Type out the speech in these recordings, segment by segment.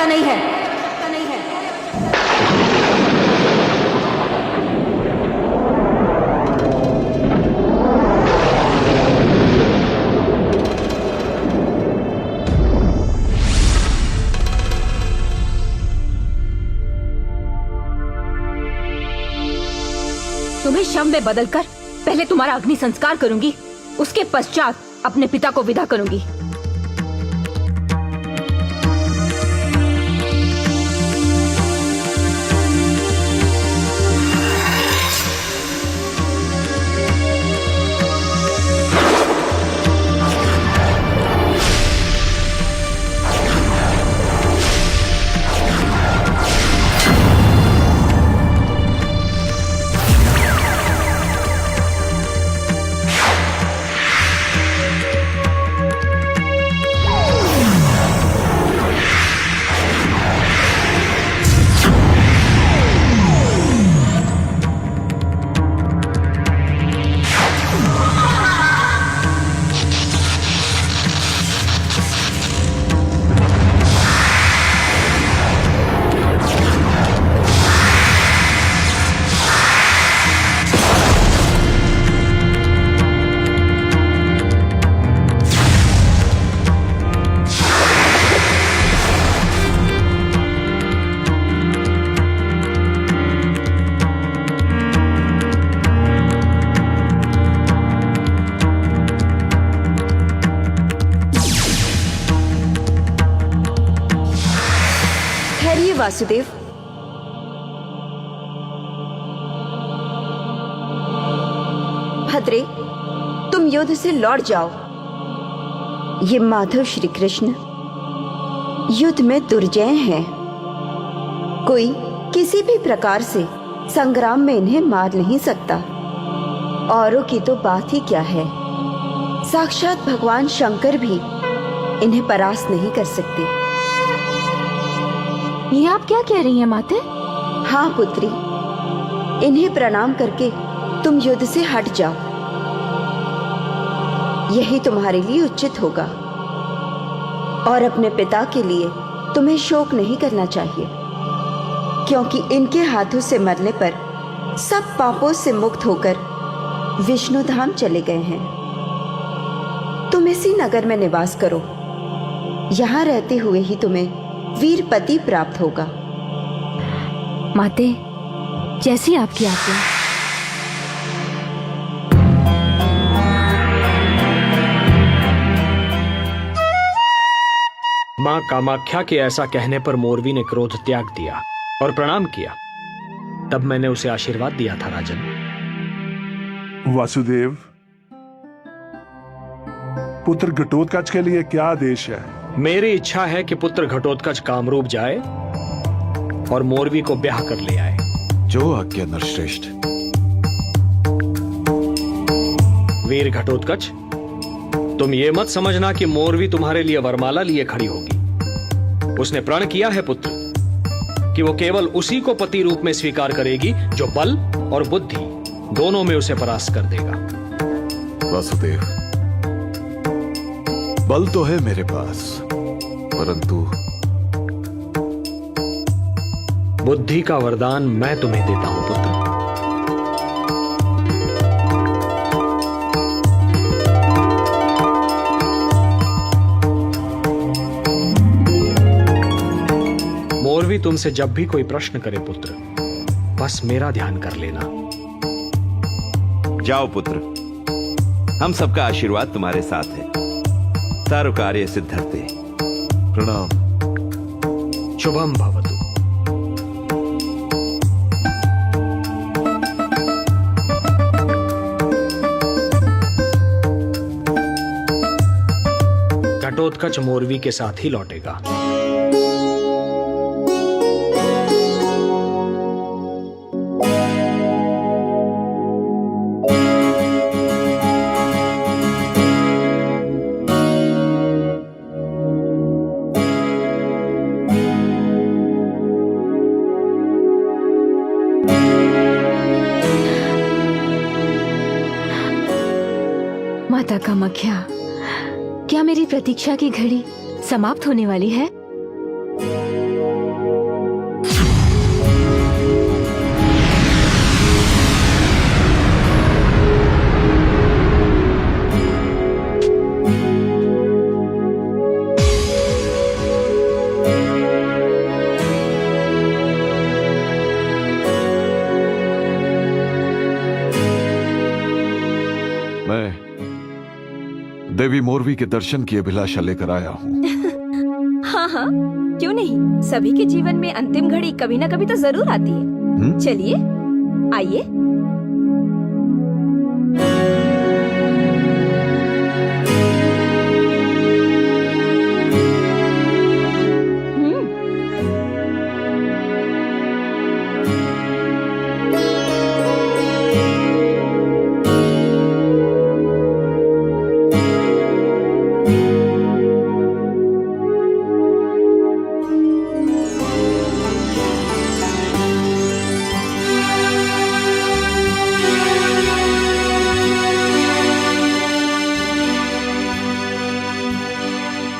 आवश्यकता नहीं है। तुम्हें शव में बदलकर पहले तुम्हारा अग्नि संस्कार करूंगी, उसके पश्चात अपने पिता को विदा करूंगी। वासुदेव, भद्रे, तुम युद्ध से लौट जाओ। ये माधव श्री कृष्ण युद्ध में दुर्जय हैं। कोई किसी भी प्रकार से संग्राम में इन्हें मार नहीं सकता। औरों की तो बात ही क्या है, साक्षात भगवान शंकर भी इन्हें परास्त नहीं कर सकते। ये आप क्या कह रही हैं माते? हाँ पुत्री, इन्हें प्रणाम करके तुम युद्ध से हट जाओ, यही तुम्हारे लिए उचित होगा। और अपने पिता के लिए तुम्हें शोक नहीं करना चाहिए, क्योंकि इनके हाथों से मरने पर सब पापों से मुक्त होकर विष्णु धाम चले गए हैं। तुम इसी नगर में निवास करो, यहाँ रहते हुए ही तुम्हें वीर पति प्राप्त होगा। माते, जैसी आपकी आज्ञा। मां कामाख्या के ऐसा कहने पर मोरवी ने क्रोध त्याग दिया और प्रणाम किया। तब मैंने उसे आशीर्वाद दिया था राजन। वासुदेव, पुत्र घटोत्कच के लिए क्या आदेश है? मेरी इच्छा है कि पुत्र घटोत्कच कामरूप जाए और मोरवी को ब्याह कर ले आए। जो आज्ञा नरश्रेष्ठ। वीर घटोत्कच, तुम ये मत समझना कि मोरवी तुम्हारे लिए वरमाला लिए खड़ी होगी। उसने प्रण किया है पुत्र कि वो केवल उसी को पति रूप में स्वीकार करेगी जो बल और बुद्धि दोनों में उसे परास्त कर देगा। वासुदेव, बल तो है मेरे पास, परंतु बुद्धि का वरदान मैं तुम्हें देता हूं पुत्र। मोरवी तुमसे जब भी कोई प्रश्न करे पुत्र, बस मेरा ध्यान कर लेना। जाओ पुत्र, हम सबका आशीर्वाद तुम्हारे साथ है। सारो कार्य सिद्धर्ते। प्रणाम। शुभम भवतु। घटोत्कच मोरवी के साथ ही लौटेगा। माता कामाख्या, क्या मेरी प्रतीक्षा की घड़ी समाप्त होने वाली है? देवी मोरवी के दर्शन की अभिलाषा लेकर आया हूँ। हाँ हाँ, क्यों नहीं। सभी के जीवन में अंतिम घड़ी कभी ना कभी तो जरूर आती है। चलिए, आइए।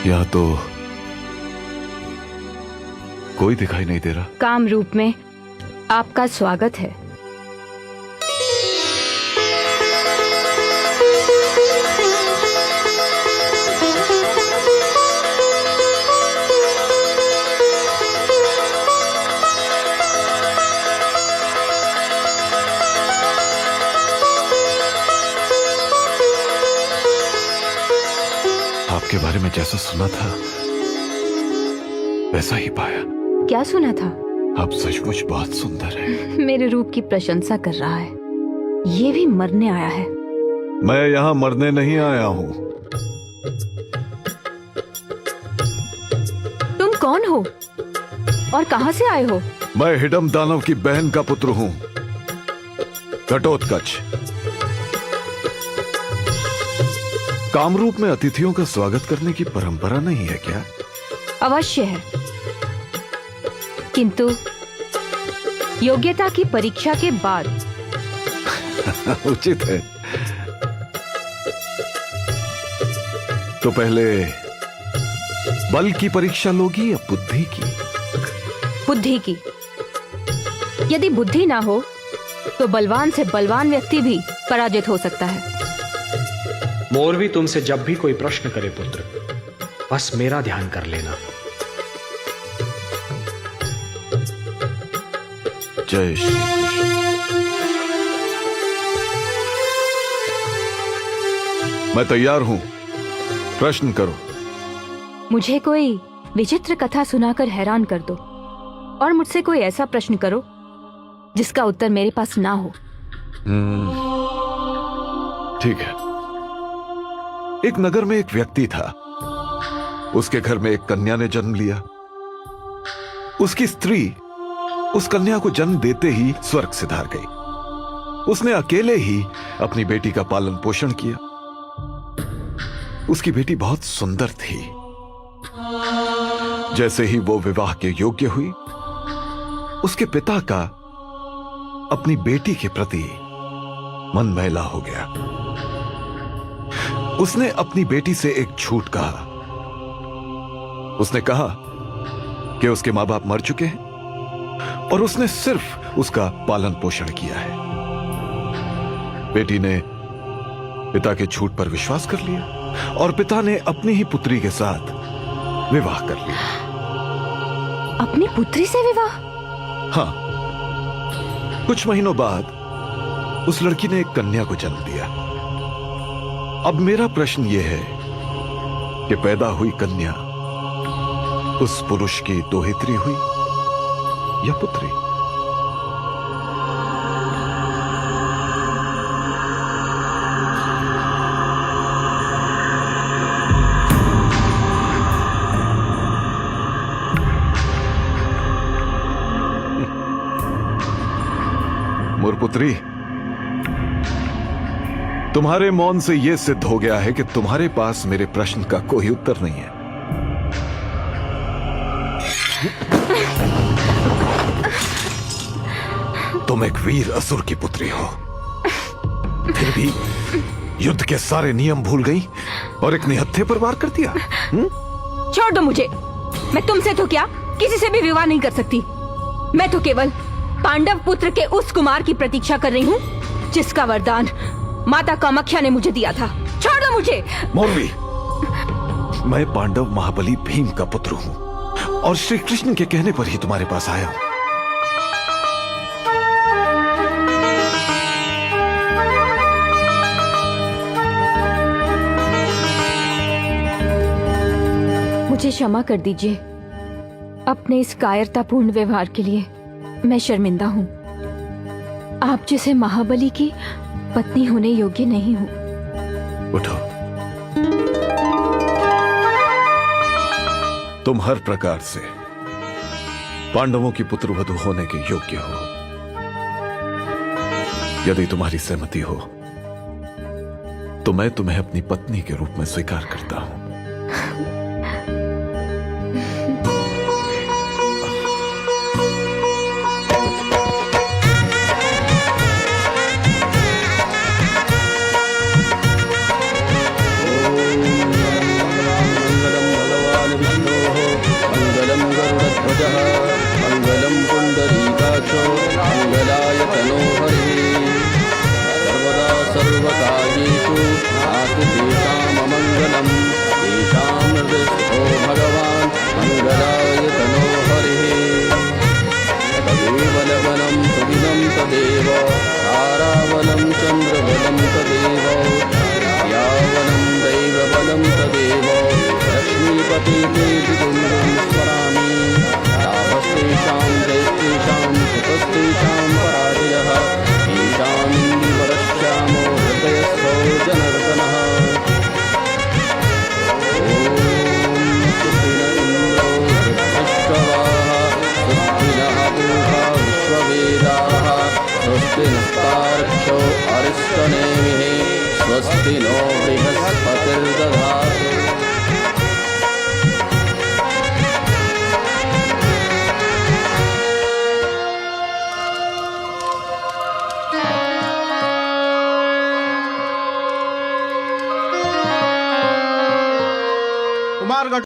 यहाँ तो कोई दिखाई नहीं दे रहा। काम रूप में आपका स्वागत है। आपके बारे में जैसा सुना था वैसा ही पाया। क्या सुना था? आप सचमुच बहुत सुंदर हैं। मेरे रूप की प्रशंसा कर रहा है। ये भी मरने आया है। मैं यहाँ मरने नहीं आया हूँ। तुम कौन हो और कहां से आए हो? मैं हिडम दानव की बहन का पुत्र हूँ, घटोत्कच। कामरूप में अतिथियों का स्वागत करने की परंपरा नहीं है क्या? अवश्य है, किंतु योग्यता की परीक्षा के बाद। उचित है। तो पहले बल की परीक्षा लोगी या बुद्धि की? बुद्धि की। यदि बुद्धि ना हो तो बलवान से बलवान व्यक्ति भी पराजित हो सकता है। मोरवी तुमसे जब भी कोई प्रश्न करे पुत्र, बस मेरा ध्यान कर लेना। जय श्री कृष्ण। मैं तैयार हूं, प्रश्न करो। मुझे कोई विचित्र कथा सुनाकर हैरान कर दो और मुझसे कोई ऐसा प्रश्न करो जिसका उत्तर मेरे पास ना हो। ठीक है। एक नगर में एक व्यक्ति था। उसके घर में एक कन्या ने जन्म लिया। उसकी स्त्री उस कन्या को जन्म देते ही स्वर्ग सिधार गई। उसने अकेले ही अपनी बेटी का पालन पोषण किया। उसकी बेटी बहुत सुंदर थी। जैसे ही वो विवाह के योग्य हुई, उसके पिता का अपनी बेटी के प्रति मन मैला हो गया। उसने अपनी बेटी से एक झूठ कहा। उसने कहा कि उसके मां बाप मर चुके हैं और उसने सिर्फ उसका पालन पोषण किया है। बेटी ने पिता के झूठ पर विश्वास कर लिया और पिता ने अपनी ही पुत्री के साथ विवाह कर लिया। अपनी पुत्री से विवाह? हाँ। कुछ महीनों बाद उस लड़की ने एक कन्या को जन्म दिया। अब मेरा प्रश्न यह है कि पैदा हुई कन्या उस पुरुष की दोहित्री हुई या पुत्री? मुरपुत्री, तुम्हारे मौन से यह सिद्ध हो गया है कि तुम्हारे पास मेरे प्रश्न का कोई उत्तर नहीं है। तुम एक वीर असुर की पुत्री हो, फिर भी युद्ध के सारे नियम भूल गई और एक निहत्थे पर वार कर दिया। छोड़ दो मुझे। मैं तुमसे तो क्या किसी से भी विवाह नहीं कर सकती। मैं तो केवल पांडव पुत्र के उस कुमार की प्रतीक्षा कर रही हूँ जिसका वरदान माता कामाख्या ने मुझे दिया था। छोड़ दो मुझे। मोरवी, मैं पांडव महाबली भीम का पुत्र हूँ और श्री कृष्ण के कहने पर ही तुम्हारे पास आया हूँ। मुझे क्षमा कर दीजिए। अपने इस कायरतापूर्ण व्यवहार के लिए मैं शर्मिंदा हूँ। आप जैसे महाबली की पत्नी होने योग्य नहीं हूँ। उठो। तुम हर प्रकार से पांडवों की पुत्रवधू होने के योग्य हो। यदि तुम्हारी सहमति हो तो मैं तुम्हें अपनी पत्नी के रूप में स्वीकार करता हूं। मंगलम भगवान विष्णु मंगलम गरुड़ध्वजः मंगलम पुंडरीकाक्षो मंगलाय तनो हरिः सर्वदा सर्वकार्येषु नास्ति तेषाममङ्गलम् तेषां हृदयस्थो भगवान् मंगलाय तनो हरिः तदेव लवनं सुदिनं तदेव ताराबलं चन्द्रबलं तदेव यावनं दैवबलं तदेव लक्ष्मीपते विदुन्दं स्मरामि तापस्तेषां जयस्तेषां सुतस्तेषां पराजयः ईशानीवरश्यामो हृदयस्थो जनार्दनः स्वस्ति नस्तार्क्ष्यो अरिष्टनेमिः स्वस्ति नो बृहस्पतिर्दधातु। कुमारगढ़